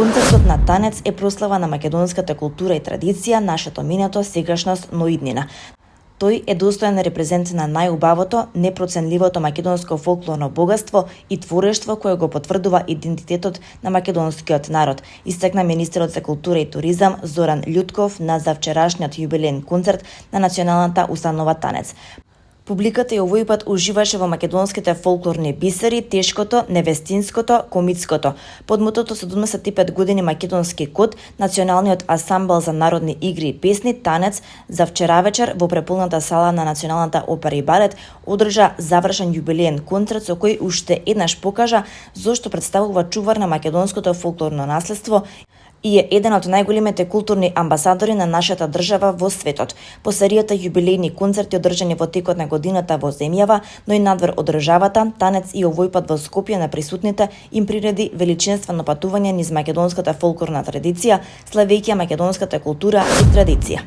Концертот на танец е прослава на македонската култура и традиција, нашето минато, сегашност, но иднина. Тој е достоен репрезент на најубавото, непроценливото македонско фолклорно богатство и творештво кое го потврдува идентитетот на македонскиот народ, истакна министерот за култура и туризам Зоран Љутков на завчерашниот јубилеен концерт на Националната установа Танец. Публиката и овој пат уживаше во македонските фолклорни бисери, тешкото, невестинското, комитското. Под мотото 75 години македонски код, Националниот асамбл за народни игри и песни Танец за вчера вечер во преполната сала на Националната опера и балет одржа завршен јубилеен концерт со кој уште еднаш покажа зошто представува чувар на македонското фолклорно наследство и е еден од најголемите културни амбасадори на нашата држава во светот. По серијата јубилејни концерти одржани во текот на годината во земјава, но и надвор од државата, Танец и овој пат во Скопје на присутните им приреди величинствено патување низ македонската фолклорна традиција, славејќи македонската култура и традиција.